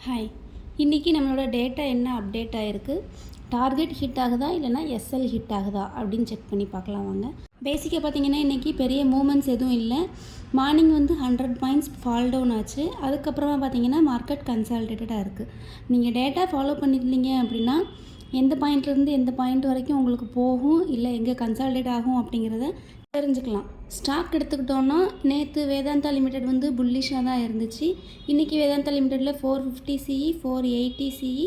Hi, இன்றைக்கி நம்மளோட data என்ன அப்டேட் ஆகிருக்கு, டார்கெட் ஹிட் ஆகுதா இல்லைனா எஸ்எல் ஹிட் ஆகுதா அப்படின்னு செக் பண்ணி பார்க்கலாம் வாங்க. பேசிக்காக பார்த்தீங்கன்னா இன்றைக்கி பெரிய மூமெண்ட்ஸ் எதுவும் இல்லை. மார்னிங் 100 பாயிண்ட்ஸ் ஃபால் டவுன் ஆச்சு. அதுக்கப்புறமா பார்த்தீங்கன்னா மார்க்கெட் கன்சாலிடேட்டடாக இருக்குது. நீங்கள் டேட்டா ஃபாலோ பண்ணியிருந்தீங்க அப்படின்னா எந்த பாயிண்ட்லேருந்து எந்த பாயிண்ட் வரைக்கும் உங்களுக்கு போகும் இல்லை எங்கே கன்சாலிடேட் ஆகும் அப்படிங்கிறத தெரிஞ்சுக்கலாம். ஸ்டாக் எடுத்துக்கிட்டோன்னா நேற்று வேதாந்தா லிமிடெட் புல்லிஷாக தான் இருந்துச்சு. இன்றைக்கி வேதாந்தா லிமிடெட்டில் 450 சிஇ, 480 சிஇ,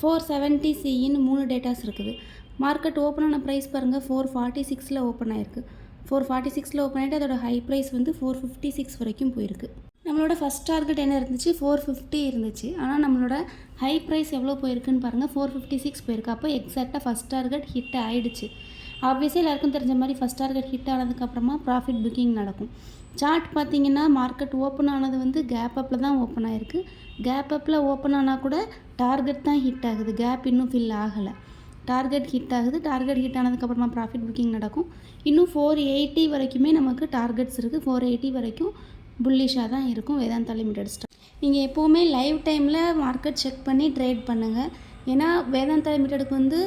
470 சிஇன்னு 3 டேட்டாஸ் இருக்குது. மார்க்கெட் ஓப்பன் ஆன ப்ரைஸ் பாருங்கள், 446 ஓப்பன் ஆகிருக்கு. 446 ஓப்பன் ஆகிட்டு அதோட ஹை ப்ரைஸ் 456 வரைக்கும் போயிருக்கு. நம்மளோட ஃபஸ்ட் டார்கெட் என்ன இருந்துச்சு, 450 இருந்துச்சு. ஆனால் நம்மளோட ஹை ப்ரைஸ் எவ்வளோ போயிருக்குன்னு பாருங்கள், 456 போயிருக்கு. அப்போ எக்ஸாக்டாக ஃபஸ்ட் டார்கெட் ஹிட் ஆகிடுச்சு. ஆப்வியஸாக எல்லாருக்கும் தெரிஞ்ச மாதிரி ஃபஸ்ட் டார்கெட் ஹிட் ஆனதுக்கப்புறமா ப்ராஃபிட் புக்கிங் நடக்கும். சார்ட் பார்த்திங்கன்னா மார்க்கெட் ஓப்பன் ஆனது கேப் அப்பில் தான் ஓப்பன் ஆகிருக்கு. கேப் அப்பில் ஓப்பன் ஆனால் கூட டார்கெட் தான் ஹிட் ஆகுது, கேப் இன்னும் ஃபில் ஆகலை. டார்கெட் ஹிட் ஆகுது. டார்கெட் ஹிட் ஆனதுக்கப்புறமா ப்ராஃபிட் புக்கிங் நடக்கும். இன்னும் 480 வரைக்குமே நமக்கு டார்கெட்ஸ் இருக்குது. 480 வரைக்கும் புல்லிஷாக தான் இருக்கும் வேதாந்தா லிமிடெட் ஸ்டாக். நீங்கள் எப்போவுமே லைவ் டைமில் மார்க்கெட் செக் பண்ணி ட்ரேட் பண்ணுங்கள். ஏன்னா வேதாந்தா லிமிடெடுக்கு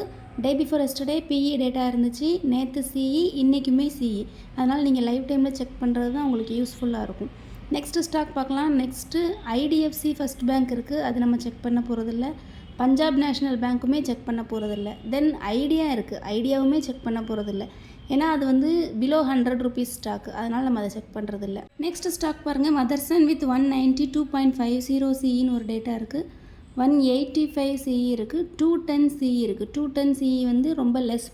day before yesterday PE data இருந்துச்சு, நேற்று சிஇ, இன்றைக்குமே சிஇ. அதனால் நீங்கள் லைவ் டைமில் செக் பண்ணுறது தான் உங்களுக்கு யூஸ்ஃபுல்லாக இருக்கும். நெக்ஸ்ட்டு ஸ்டாக் பார்க்கலாம். நெக்ஸ்ட்டு ஐடிஎஃப்சி ஃபர்ஸ்ட் பேங்க் இருக்குது, அது நம்ம செக் பண்ண போகிறதில்ல. பஞ்சாப் நேஷ்னல் பேங்க்குமே செக் பண்ண போகிறதில்ல. தென் ஐடியா இருக்குது, ஐடியாவுமே செக் பண்ண போகிறதில்ல. ஏன்னா அது பிலோ 100 ருபீஸ் ஸ்டாக், அதனால் நம்ம அதை செக் பண்ணுறதில்ல. நெக்ஸ்ட் ஸ்டாக் பாருங்கள், மதர்சன் வித் 192.50 சிஇன்னு ஒரு டேட்டா இருக்குது. 185 சிஇ இருக்குது, 210 சிஇ இருக்குது. 210 சிஇ ரொம்ப லெஸ்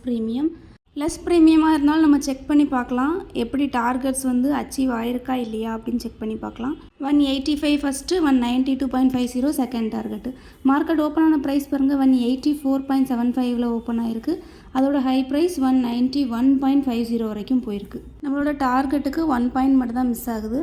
ப்ரீமியமாக இருந்தாலும் நம்ம செக் பண்ணி பார்க்கலாம். எப்படி டார்கெட்ஸ் அச்சீவ் ஆயிருக்கா இல்லையா அப்படின்னு செக் பண்ணி பார்க்கலாம். 185 first, 192.50 second target. Market open ஆன ப்ரைஸ் பாருங்கள், 184.75 ஓப்பன் ஆகிருக்கு. அதோட ஹை ப்ரைஸ் 191.50 வரைக்கும் போயிருக்கு. நம்மளோட டார்கெட்டுக்கு 1 பாயிண்ட் மட்டும் தான் மிஸ் ஆகுது.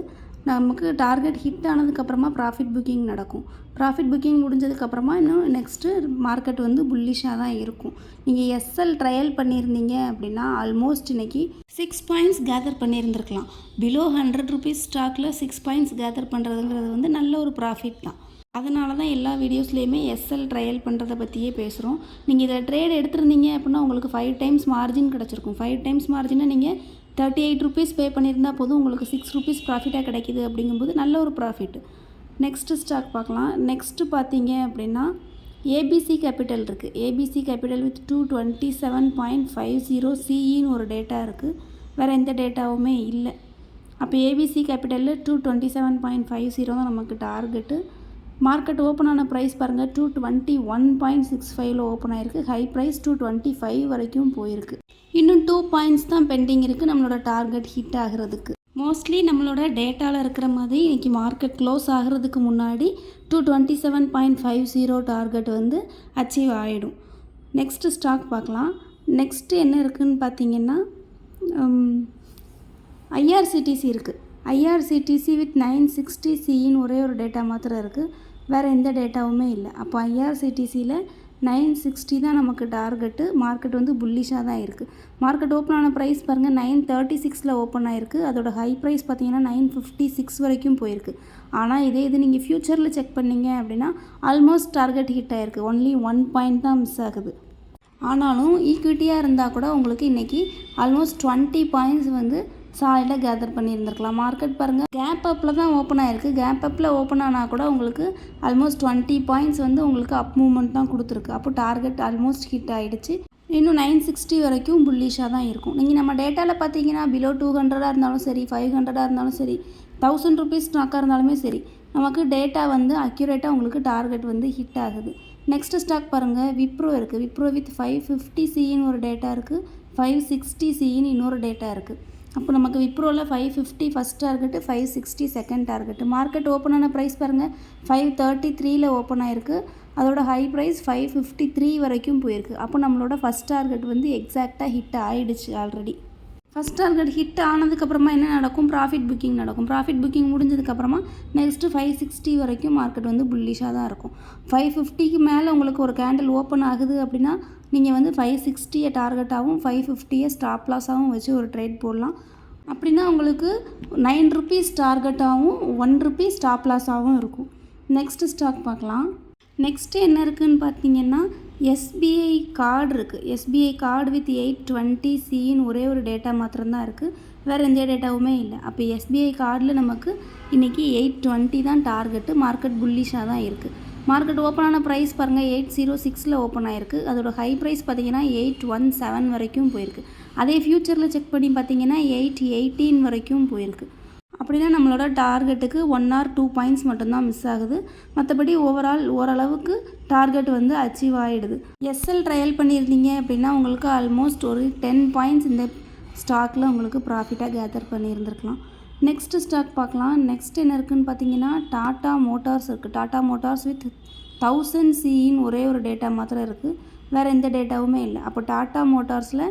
நமக்கு டார்கெட் ஹிட் ஆனதுக்கப்புறமா ப்ராஃபிட் புக்கிங் நடக்கும். ப்ராஃபிட் புக்கிங் முடிஞ்சதுக்கப்புறமா இன்னும் நெக்ஸ்ட்டு மார்க்கெட் புல்லிஷாக தான் இருக்கும். நீங்கள் எஸ்எல் ட்ரையல் பண்ணியிருந்தீங்க அப்படின்னா ஆல்மோஸ்ட் இன்றைக்கி 6 பாயிண்ட்ஸ் கேதர் பண்ணியிருந்துருக்கலாம். பிலோ 100 ருபீஸ் ஸ்டாக்கில் 6 பாயிண்ட்ஸ் கேதர் பண்ணுறதுங்கிறது நல்ல ஒரு ப்ராஃபிட் தான். அதனால தான் எல்லா வீடியோஸ்லேயுமே எஸ்எல் ட்ரையல் பண்ணுறதை பற்றியே பேசுகிறோம். நீங்கள் இதில் ட்ரேட் எடுத்துருந்தீங்க அப்படின்னா உங்களுக்கு 5 டைம்ஸ் மார்ஜின் கிடச்சிருக்கும். 5 டைம்ஸ் மார்ஜினை நீங்கள் 38 ருபீஸ் பே பண்ணியிருந்தால் போதும், உங்களுக்கு 6 ருபீஸ் ப்ராஃபிட்டாக கிடைக்கிது. அப்படிங்கும்போது நல்ல ஒரு ப்ராஃபிட். நெக்ஸ்ட்டு ஸ்டாக் பார்க்கலாம். நெக்ஸ்ட்டு பார்த்தீங்க அப்படின்னா ஏபிசி கேபிட்டல் இருக்குது. ஏபிசி கேபிட்டல் வித் 227.50 சிஇன்னு ஒரு டேட்டா இருக்குது. வேறு எந்த டேட்டாவுமே இல்லை. அப்போ ஏபிசி கேபிட்டலில் 227.50 தான் நமக்கு டார்கெட்டு. மார்க்கெட் ஓப்பன் ஆன ப்ரைஸ் பாருங்கள், 221.65 ஓப்பன் ஆகிருக்கு. ஹை ப்ரைஸ் 225 வரைக்கும் போயிருக்கு. இன்னும் 2 பாயிண்ட்ஸ் தான் பெண்டிங் இருக்குது நம்மளோட டார்கெட் ஹிட் ஆகிறதுக்கு. மோஸ்ட்லி நம்மளோட டேட்டாவில் இருக்கிற மாதிரி இன்றைக்கி மார்க்கெட் க்ளோஸ் ஆகிறதுக்கு முன்னாடி 227.50 டார்கெட் அச்சீவ் ஆகிடும். நெக்ஸ்ட்டு ஸ்டாக் பார்க்கலாம். நெக்ஸ்ட்டு என்ன இருக்குதுன்னு பார்த்தீங்கன்னா ஐஆர்சிடிசி இருக்குது. ஐஆர்சிடிசி வித் 960 சிஇன்னு ஒரே ஒரு டேட்டா மாத்திரம் இருக்குது. வேறு எந்த டேட்டாவுமே இல்லை. அப்போ ஐஆர்சிடிசியில் 960 தான் நமக்கு டார்கெட்டு. மார்க்கெட் புல்லிஷாக தான் இருக்குது. மார்க்கெட் ஓப்பன் ஆன ப்ரைஸ் பாருங்கள், 936 ஓப்பன் ஆகிருக்கு. அதோட ஹை ப்ரைஸ் பார்த்தீங்கன்னா 956 வரைக்கும் போயிருக்கு. ஆனால் இது நீங்கள் ஃப்யூச்சரில் செக் பண்ணிங்க அப்படின்னா ஆல்மோஸ்ட் டார்கெட் ஹிட் ஆகிருக்கு. ஒன்லி 1 பாயிண்ட் தான் மிஸ் ஆகுது. ஆனாலும் ஈக்விட்டியாக இருந்தால் கூட உங்களுக்கு இன்றைக்கி ஆல்மோஸ்ட் 20 பாயிண்ட்ஸ் சாலிடாக கேதர் பண்ணியிருந்துருக்கலாம். மார்க்கெட் பாருங்கள், கேப் அப்பில் தான் ஓப்பன் ஆகிருக்கு. கேப் அப்பில் ஓப்பன் ஆனால் கூட உங்களுக்கு ஆல்மோஸ்ட் 20 பாயிண்ட்ஸ் உங்களுக்கு அப் மூவ்மெண்ட் தான் கொடுத்துருக்கு. அப்போ டார்கெட் ஆல்மோஸ்ட் ஹிட் ஆகிடுச்சு. இன்னும் 960 வரைக்கும் புல்லிஷாக தான் இருக்கும். நீங்கள் நம்ம டேட்டாவில் பார்த்தீங்கன்னா பிலோ 200 இருந்தாலும் சரி, 500 இருந்தாலும் சரி, 1000 ருபீஸ் ஸ்டாக்காக இருந்தாலுமே சரி, நமக்கு டேட்டா அக்யூரேட்டாக உங்களுக்கு டார்கெட் ஹிட் ஆகுது. நெக்ஸ்ட்டு ஸ்டாக் பாருங்கள், விப்ரோ இருக்குது. விப்ரோ வித் 550 சிஇன்னு ஒரு டேட்டா இருக்குது. 560 சிஇன்னு இன்னொரு டேட்டா இருக்குது. அப்போ நமக்கு விப்ரோவில் 550 first target, 560 second target. Market open ஆன ப்ரைஸ் பாருங்கள், 533 ஓப்பன் ஆகிருக்கு. அதோட ஹை ப்ரைஸ் 553 வரைக்கும் போயிருக்கு. அப்போ நம்மளோட ஃபஸ்ட் டார்கெட் எக்ஸாக்டாக ஹிட் ஆகிடுச்சு ஆல்ரெடி. ஃபஸ்ட் டார்கெட் ஹிட் ஆனதுக்கப்புறமா என்ன நடக்கும், ப்ராஃபிட் புக்கிங் நடக்கும். ப்ராஃபிட் புக்கிங் முடிஞ்சதுக்கப்புறமா நெக்ஸ்ட்டு 560 வரைக்கும் மார்க்கெட் புல்லிஷாக தான் இருக்கும். 550க்கு மேலே உங்களுக்கு ஒரு கேண்டில் ஓப்பன் ஆகுது அப்படின்னா நீங்கள் 560 டார்கெட்டாகவும் 550 ஸ்டாப் லாஸாகவும் வச்சு ஒரு ட்ரேட் போடலாம். அப்படின்னா உங்களுக்கு 9 ருபீஸ் டார்கெட்டாகவும் 1 ருபீஸ் ஸ்டாப் லாஸாகவும் இருக்கும். நெக்ஸ்ட்டு ஸ்டாக் பார்க்கலாம். நெக்ஸ்ட்டு என்ன இருக்குதுன்னு பார்த்தீங்கன்னா எஸ்பிஐ கார்டு இருக்குது. எஸ்பிஐ கார்டு வித் 820Cன்னு ஒரே ஒரு டேட்டா மாத்திரம்தான் இருக்குது, வேறு எந்த டேட்டாவுமே இல்லை. அப்போ எஸ்பிஐ கார்டில் நமக்கு இன்றைக்கி 820 தான் டார்கெட்டு. மார்க்கெட் புல்லிஷாக தான் இருக்குது. மார்க்கெட் ஓப்பன் ஆன ப்ரைஸ் பாருங்கள் 806 ஓப்பன் ஆகிருக்கு. அதோட ஹை ப்ரைஸ் பார்த்திங்கன்னா 817 வரைக்கும் போயிருக்கு. அதே ஃப்யூச்சரில் செக் பண்ணி பார்த்திங்கன்னா 818 வரைக்கும் போயிருக்கு. அப்படின்னா நம்மளோட டார்கெட்டுக்கு 1 or 2 பாயிண்ட்ஸ் மட்டும்தான் மிஸ் ஆகுது. மற்றபடி ஓரளவுக்கு டார்கெட் வந்து அச்சீவ் ஆகிடுது. எஸ்எல் ட்ரையல் பண்ணியிருந்தீங்க அப்படின்னா உங்களுக்கு ஆல்மோஸ்ட் ஒரு 10 பாயிண்ட்ஸ் இந்த ஸ்டாக்கில் உங்களுக்கு ப்ராஃபிட்டாக கேதர் பண்ணியிருந்துருக்கலாம். நெக்ஸ்ட்டு ஸ்டாக் பார்க்கலாம். நெக்ஸ்ட் என்ன இருக்குதுன்னு பார்த்தீங்கன்னா டாட்டா மோட்டார்ஸ் இருக்குது. டாட்டா மோட்டார்ஸ் வித் 1000Cன்னு ஒரே ஒரு டேட்டா மாத்திரம் இருக்குது, வேறு எந்த டேட்டாவுமே இல்லை. அப்போ டாட்டா மோட்டார்ஸில்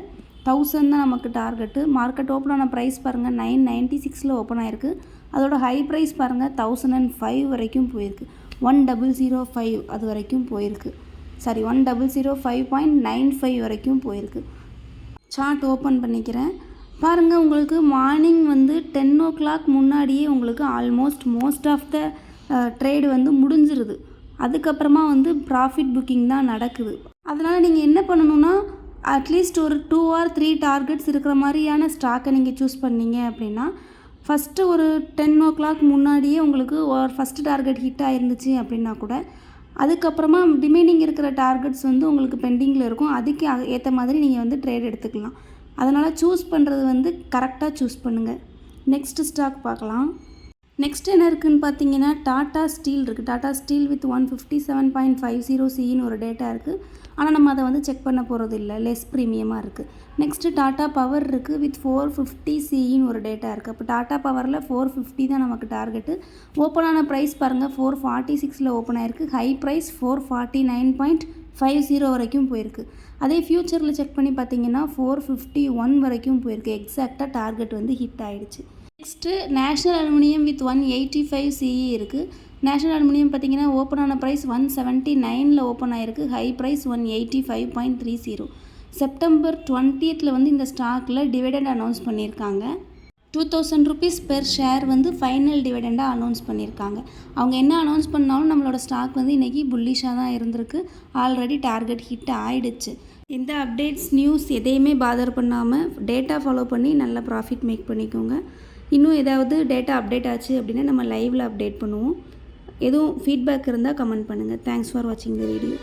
1000 தான் நமக்கு டார்கெட்டு. மார்க்கெட் ஓப்பன் ஆன ப்ரைஸ் பாருங்கள் 996 ஓப்பன் ஆகிருக்கு. அதோட ஹை ப்ரைஸ் பாருங்கள் 1005 வரைக்கும் போயிருக்கு. 1005 அது வரைக்கும் போயிருக்கு. 1005.95 வரைக்கும் போயிருக்கு. சார்ட் ஓப்பன் பண்ணிக்கிறேன் பாருங்கள். உங்களுக்கு மார்னிங் வந்து 10 o'clock முன்னாடியே உங்களுக்கு almost most of the trade வந்து முடிஞ்சிருது. அதுக்கப்புறமா வந்து ப்ராஃபிட் புக்கிங் தான் நடக்குது. அதனால் நீங்கள் என்ன பண்ணணுன்னா அட்லீஸ்ட் ஒரு 2 or 3 டார்கெட்ஸ் இருக்கிற மாதிரியான ஸ்டாக்கை நீங்கள் சூஸ் பண்ணீங்க அப்படின்னா ஃபஸ்ட்டு ஒரு 10 o'clock முன்னாடியே உங்களுக்கு ஒரு ஃபஸ்ட்டு டார்கெட் ஹிட் ஆகிருந்துச்சு அப்படின்னா கூட அதுக்கப்புறமா ரிமைனிங் இருக்கிற டார்கெட்ஸ் வந்து உங்களுக்கு பெண்டிங்கில் இருக்கும். அதுக்கு ஏற்ற மாதிரி நீங்கள் வந்து ட்ரேட் எடுத்துக்கலாம். அதனால் சூஸ் பண்ணுறது வந்து கரெக்டாக சூஸ் பண்ணுங்கள். நெக்ஸ்ட்டு ஸ்டாக் பார்க்கலாம். நெக்ஸ்ட் என்ன இருக்குதுன்னு பார்த்தீங்கன்னா டாட்டா ஸ்டீல் இருக்குது. டாட்டா ஸ்டீல் வித் 157.50Cன்னு ஒரு டேட்டா இருக்குது. ஆனால் நம்ம அதை வந்து செக் பண்ண போகிறது இல்லை, லெஸ் ப்ரீமியமாக இருக்குது. நெக்ஸ்ட்டு டாட்டா பவர் இருக்குது வித் 450Cன்னு ஒரு டேட்டா இருக்குது. அப்போ டாட்டா பவரில் 450 தான் நமக்கு டார்கெட்டு. ஓப்பன் ஆன ப்ரைஸ் பாருங்கள் 446 ஓப்பன் ஆகிருக்கு. ஹை ப்ரைஸ் 449.50 வரைக்கும் போயிருக்கு. அதே ஃப்யூச்சரில் செக் பண்ணி பார்த்தீங்கன்னா 451 வரைக்கும் போயிருக்கு. எக்ஸாக்டாக டார்கெட் வந்து ஹிட் ஆகிடுச்சு. Next national aluminium with 185CE இருக்குது. நேஷ்னல் அலுமினியம் பார்த்திங்கன்னா ஓப்பன் ஆன ப்ரைஸ் 179 ஓப்பன் ஆகிருக்கு. High price 185.30. செப்டம்பர் 20th வந்து இந்த ஸ்டாக்கில் டிவிடெண்ட் அனௌன்ஸ் பண்ணியிருக்காங்க. 2000 rupees பெர் ஷேர் வந்து ஃபைனல் டிவிடெண்டாக அனௌன்ஸ் பண்ணியிருக்காங்க. அவங்க என்ன அனௌன்ஸ் பண்ணாலும் நம்மளோட ஸ்டாக் வந்து இன்றைக்கி புல்லிஷாக தான் இருந்திருக்கு. ஆல்ரெடி டார்கெட் ஹிட் ஆகிடுச்சு. இந்த அப்டேட்ஸ் நியூஸ் எதையுமே பாதர் பண்ணாமல் டேட்டா ஃபாலோ பண்ணி நல்ல ப்ராஃபிட் மேக் பண்ணிக்கோங்க. இன்னும் ஏதாவது டேட்டா அப்டேட் ஆச்சு அப்படின்னா நம்ம லைவில் அப்டேட் பண்ணுவோம். எதுவும் ஃபீட்பேக் இருந்தால் கமெண்ட் பண்ணுங்கள். தேங்க்ஸ் ஃபார் வாட்சிங் த வீடியோ.